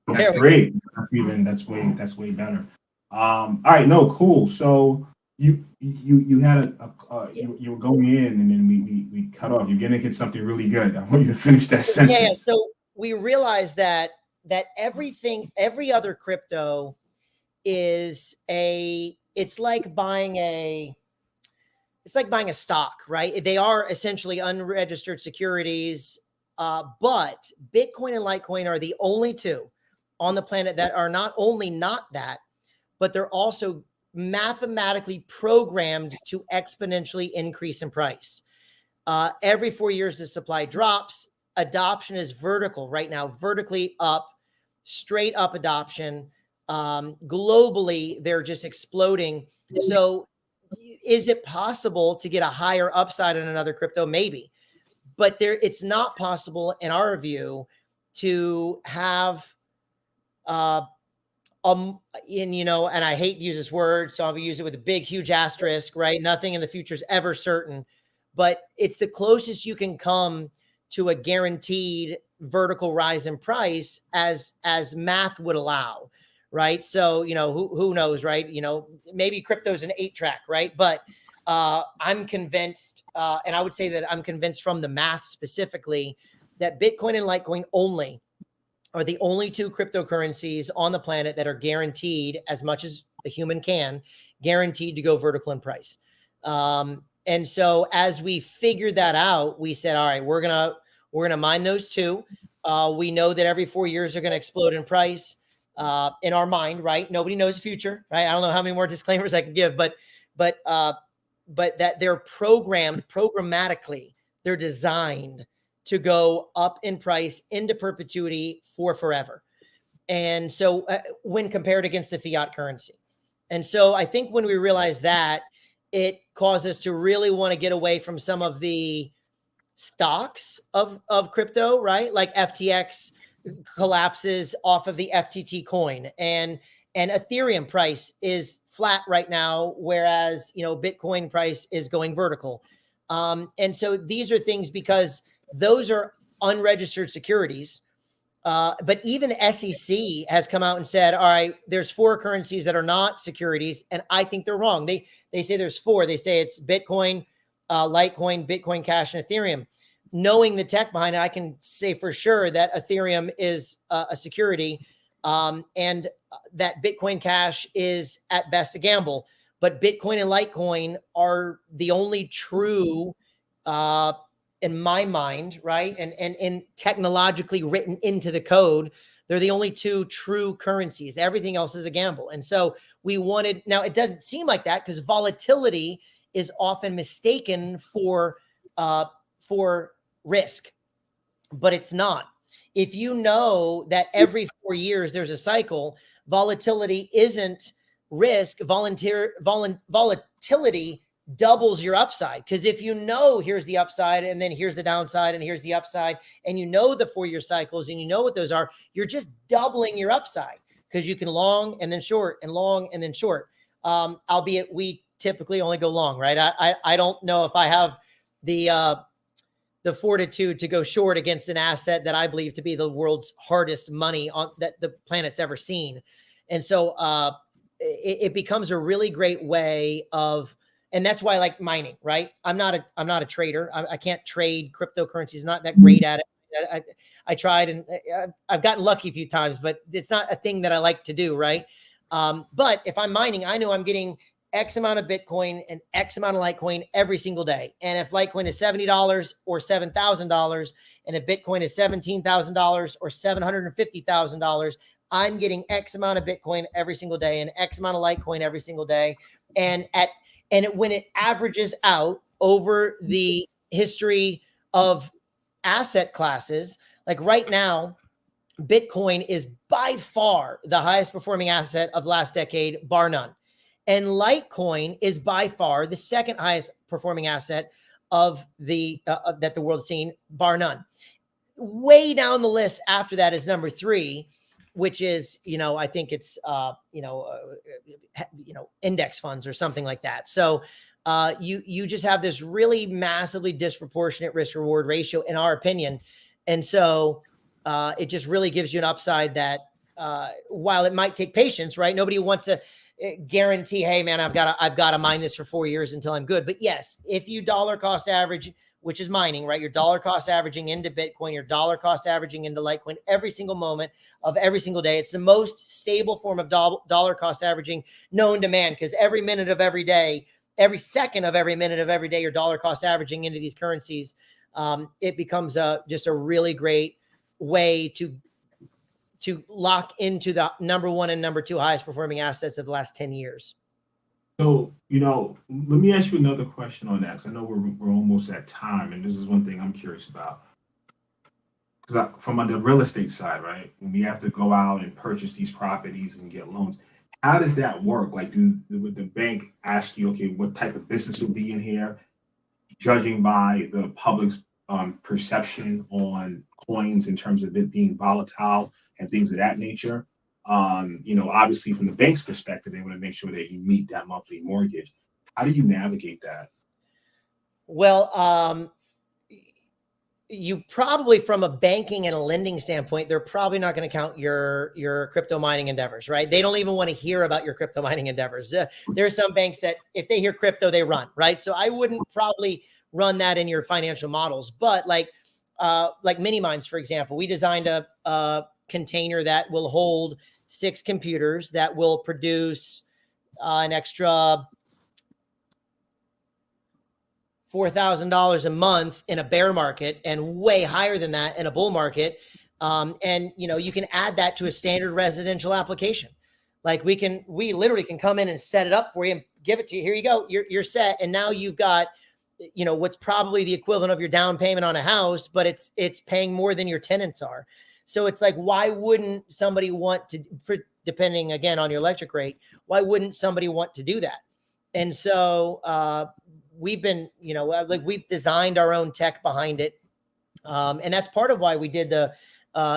That's great. That's way better. All right, no, cool. So you had you were going in and then we cut off. You're gonna get something really good. I want you to finish that sentence. Yeah. So we realized that every other crypto is it's like buying a stock, right? They are essentially unregistered securities. But Bitcoin and Litecoin are the only two on the planet that are not only not that, but they're also mathematically programmed to exponentially increase in price. Every 4 years, the supply drops. Adoption is vertical right now, vertically up, straight up adoption. Globally, they're just exploding. So is it possible to get a higher upside in another crypto? Maybe. But it's not possible, in our view, to have, and I hate to use this word, so I'll use it with a big, huge asterisk, right? Nothing in the future is ever certain, but it's the closest you can come to a guaranteed vertical rise in price as math would allow, right? So, who knows, right? Maybe crypto's an 8-track, right? But I'm convinced, and I would say that I'm convinced from the math specifically, that Bitcoin and Litecoin only are the only two cryptocurrencies on the planet that are guaranteed, as much as a human can, guaranteed to go vertical in price. And so as we figured that out, we said, all right, we're gonna mine those two. We know that every 4 years they're gonna explode in price. In our mind, right? Nobody knows the future, right? I don't know how many more disclaimers I can give, but that they're programmatically, they're designed to go up in price into perpetuity for forever. And so when compared against the fiat currency. And so I think when we realized that, it caused us to really want to get away from some of the stocks of crypto, right? Like FTX collapses off of the FTT coin, and Ethereum price is flat right now, whereas Bitcoin price is going vertical. And so these are things because those are unregistered securities. But even SEC has come out and said, all right, there's 4 currencies that are not securities, and I think they're wrong. They say there's 4. They say it's Bitcoin, Litecoin, Bitcoin Cash, and Ethereum. Knowing the tech behind it, I can say for sure that Ethereum is a security, and that Bitcoin Cash is at best a gamble. But Bitcoin and Litecoin are the only true, in my mind, right? And technologically written into the code, they're the only 2 true currencies. Everything else is a gamble. And so we wanted, now it doesn't seem like that because volatility is often mistaken for risk, but it's not. If you know that every 4 years there's a cycle, volatility isn't risk. Volatility doubles your upside. Because if you know here's the upside and then here's the downside and here's the upside, and you know the 4-year cycles and you know what those are, you're just doubling your upside, because you can long and then short and long and then short. Albeit we typically only go long, right? I don't know if I have the fortitude to go short against an asset that I believe to be the world's hardest money on that the planet's ever seen. And so it becomes a really great way of, and that's why I like mining, right? I'm not a trader. I can't trade cryptocurrencies. Not that great at it. I tried, and I've gotten lucky a few times, but it's not a thing that I like to do, right? But if I'm mining, I know I'm getting X amount of Bitcoin and X amount of Litecoin every single day. And if Litecoin is $70 or $7,000, and if Bitcoin is $17,000 or $750,000, I'm getting X amount of Bitcoin every single day and X amount of Litecoin every single day. And when it averages out over the history of asset classes, like right now, Bitcoin is by far the highest performing asset of last decade, bar none. And Litecoin is by far the second highest performing asset of that the world's seen, bar none. Way down the list after that is number 3, which is, I think it's, index funds or something like that. So you just have this really massively disproportionate risk reward ratio, in our opinion. And so it just really gives you an upside that while it might take patience, right? Nobody wants to guarantee, hey man, I've got to mine this for 4 years until I'm good. But yes, if you dollar cost average, which is mining, right? Your dollar cost averaging into Bitcoin, your dollar cost averaging into Litecoin every single moment of every single day. It's the most stable form of dollar cost averaging known to man, because every minute of every day, every second of every minute of every day, your dollar cost averaging into these currencies, it becomes just a really great way to lock into the number 1 and number 2 highest performing assets of the last 10 years. So, let me ask you another question on that, because I know we're almost at time, and this is one thing I'm curious about. Because from on the real estate side, right, when we have to go out and purchase these properties and get loans, how does that work? Like, would the bank ask you, okay, what type of business will be in here, judging by the public's perception on coins in terms of it being volatile and things of that nature? Obviously from the bank's perspective, they want to make sure that you meet that monthly mortgage. How do you navigate that? Well, you probably, from a banking and a lending standpoint, they're probably not going to count your crypto mining endeavors, right? They don't even want to hear about your crypto mining endeavors. There are some banks that if they hear crypto, they run, right? So I wouldn't probably run that in your financial models. But like mini mines, for example, we designed a container that will hold 6 computers that will produce an extra $4,000 a month in a bear market, and way higher than that in a bull market. And you can add that to a standard residential application. Like we literally can come in and set it up for you and give it to you. Here you go. You're set. And now you've got, what's probably the equivalent of your down payment on a house, but it's paying more than your tenants are. So it's like, why wouldn't somebody want to, depending again on your electric rate, why wouldn't somebody want to do that? And so we've been, we've designed our own tech behind it. And that's part of why we did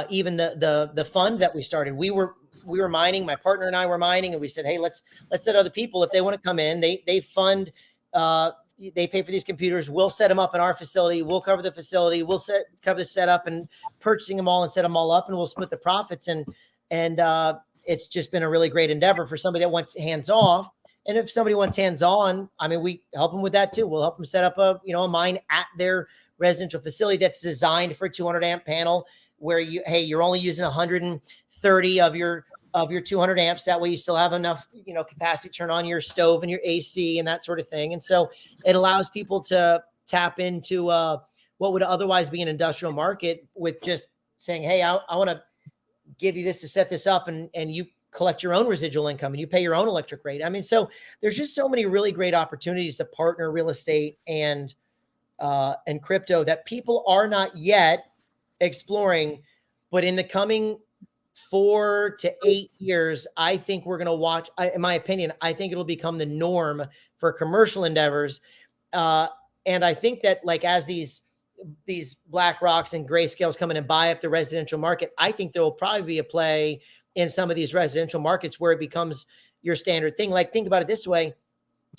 even the fund that we started. We were mining, my partner and I were mining, and we said, hey, let's let other people, if they want to come in, they fund, they pay for these computers. We'll set them up in our facility. We'll cover the facility. We'll cover the setup and purchasing them all and set them all up, and we'll split the profits. And it's just been a really great endeavor for somebody that wants hands off. And if somebody wants hands on, I mean, we help them with that too. We'll help them set up a mine at their residential facility that's designed for a 200 amp panel, where you're only using 130 of your 200 amps. That way you still have enough, capacity to turn on your stove and your AC and that sort of thing. And so it allows people to tap into what would otherwise be an industrial market with just saying, hey, I want to give you this to set this up, and you collect your own residual income and you pay your own electric rate. I mean, so there's just so many really great opportunities to partner real estate and crypto that people are not yet exploring. But in the coming 4 to 8 years, I think we're going to watch, in my opinion, I think it'll become the norm for commercial endeavors. And I think that like as these Black Rocks and Grayscales come in and buy up the residential market, I think there will probably be a play in some of these residential markets where it becomes your standard thing. Like think about it this way.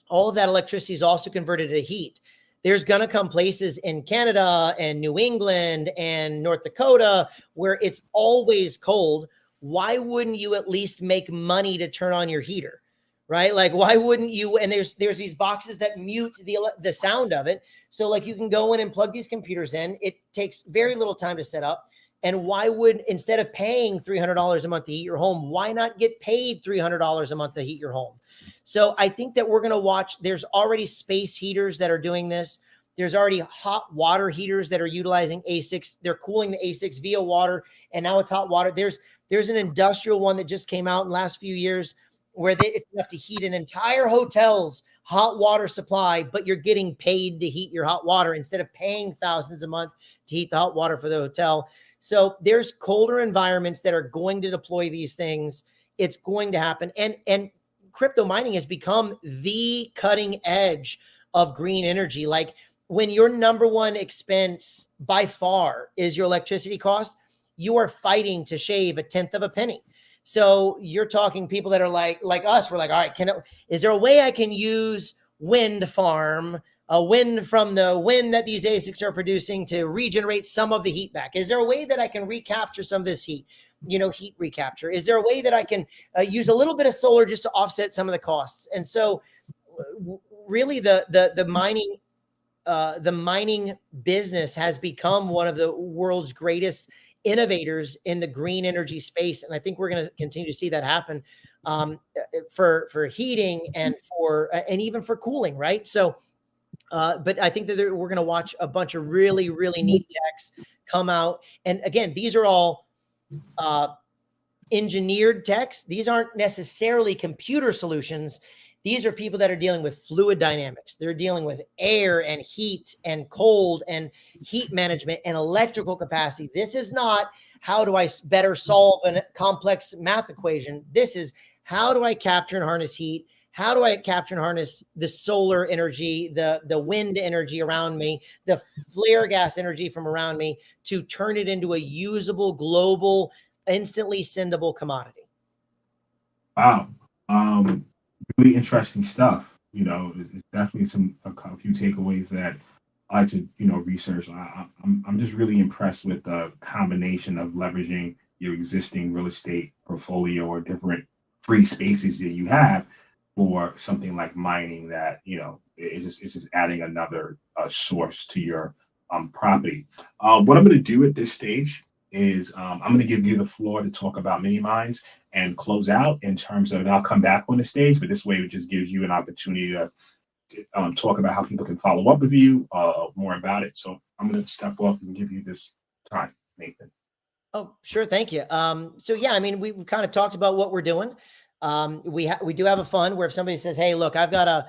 All of that electricity is also converted to heat. There's going to come places in Canada and New England and North Dakota where it's always cold. Why wouldn't you at least make money to turn on your heater? Right? Like, why wouldn't you? And there's these boxes that mute the sound of it. So like you can go in and plug these computers in. It takes very little time to set up. And why would, instead of paying $300 a month to heat your home, why not get paid $300 a month to heat your home? So I think that we're going to watch, there's already space heaters that are doing this. There's already hot water heaters that are utilizing A6. They're cooling the A6 via water. And now it's hot water. There's an industrial one that just came out in the last few years where it's enough to heat an entire hotel's hot water supply, but you're getting paid to heat your hot water instead of paying thousands a month to heat the hot water for the hotel. So there's colder environments that are going to deploy these things. It's going to happen. And crypto mining has become the cutting edge of green energy. Like when your number one expense by far is your electricity cost, you are fighting to shave a tenth of a penny. So you're talking people that are like us. We're like, all right, is there a way I can use wind farm, a wind from the wind that these ASICs are producing to regenerate some of the heat back? Is there a way that I can recapture some of this heat? Heat recapture. Is there a way that I can use a little bit of solar just to offset some of the costs? And so really the mining business has become one of the world's greatest innovators in the green energy space. And I think we're going to continue to see that happen for heating and even for cooling. Right. So, but I think that we're going to watch a bunch of really, really neat techs come out. And again, these are all engineered techs. These aren't necessarily computer solutions. These are people that are dealing with fluid dynamics. They're dealing with air and heat and cold and heat management and electrical capacity. This is not how do I better solve a complex math equation. This is how do I capture and harness heat? How do I capture and harness the solar energy, the wind energy around me, the flare gas energy from around me to turn it into a usable, global, instantly sendable commodity? Wow. Really interesting stuff. It's definitely a few takeaways that I like to, research. I'm just really impressed with the combination of leveraging your existing real estate portfolio or different free spaces that you have for something like mining that, it's just adding another source to your property. What I'm going to do at this stage is I'm going to give you the floor to talk about mini mines and close out in terms of, and I'll come back on the stage, but this way it just gives you an opportunity to talk about how people can follow up with you, more about it. So I'm going to step off and give you this time, Nathan. Oh, sure. Thank you. So yeah, I mean, we kind of talked about what we're doing. We do have a fund where if somebody says, hey, look, I've got a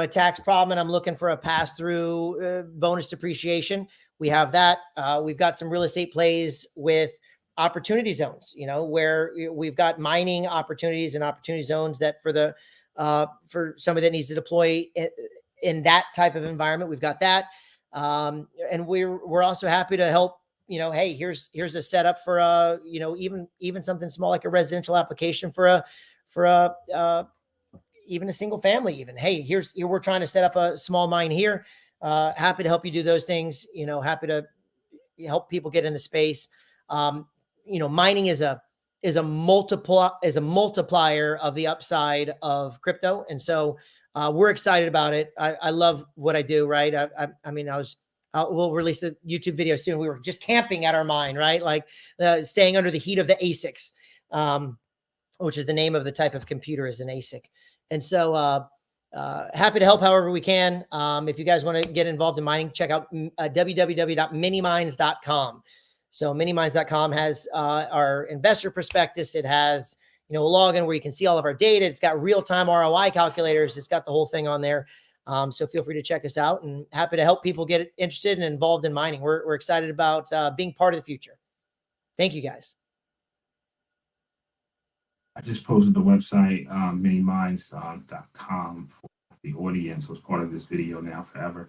tax problem and I'm looking for a pass-through bonus depreciation, we have that. We've got some real estate plays with opportunity zones, where we've got mining opportunities and opportunity zones that for somebody that needs to deploy in that type of environment, we've got that. And we're also happy to help, hey, here's a setup for even something small like a residential application for even a single family, even, hey, we're trying to set up a small mine here. Happy to help you do those things, happy to help people get in the space. Mining is a multiplier of the upside of crypto. And so we're excited about it. I love what I do. Right. We'll release a YouTube video soon. We were just camping at our mine, right? Like staying under the heat of the ASICs, which is the name of the type of computer is an ASIC. And so happy to help however we can. If you guys want to get involved in mining, check out www.minimines.com. So minimines.com has our investor prospectus. It has, a login where you can see all of our data. It's got real-time ROI calculators. It's got the whole thing on there. So feel free to check us out, and happy to help people get interested and involved in mining. We're excited about being part of the future. Thank you, guys. I just posted the website, miniminds.com for the audience was part of this video now forever.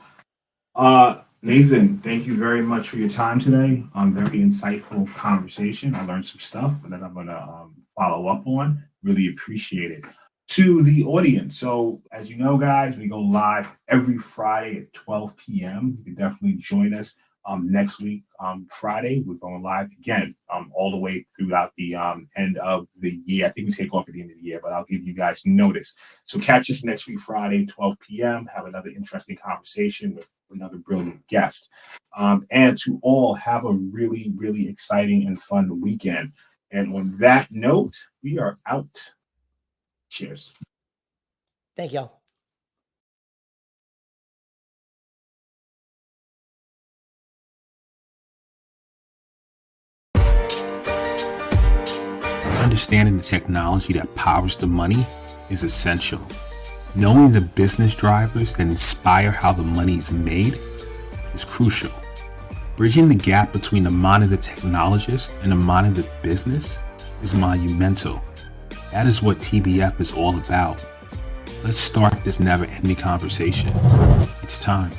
Nathan, thank you very much for your time today. Very insightful conversation. I learned some stuff that I'm going to follow up on. Really appreciate it. To the audience, so as you know, guys, we go live every Friday at 12 p.m. You can definitely join us next week, Friday. We're going live again all the way throughout the end of the year. I think we take off at the end of the year, but I'll give you guys notice. So catch us next week, Friday, 12 p.m. Have another interesting conversation with another brilliant guest. And to all, have a really, really exciting and fun weekend. And on that note, we are out. Cheers. Thank y'all. Understanding the technology that powers the money is essential. Knowing the business drivers that inspire how the money is made is crucial. Bridging the gap between the mind of the technologist and the mind of the business is monumental. That is what TBF is all about. Let's start this never-ending conversation. It's time.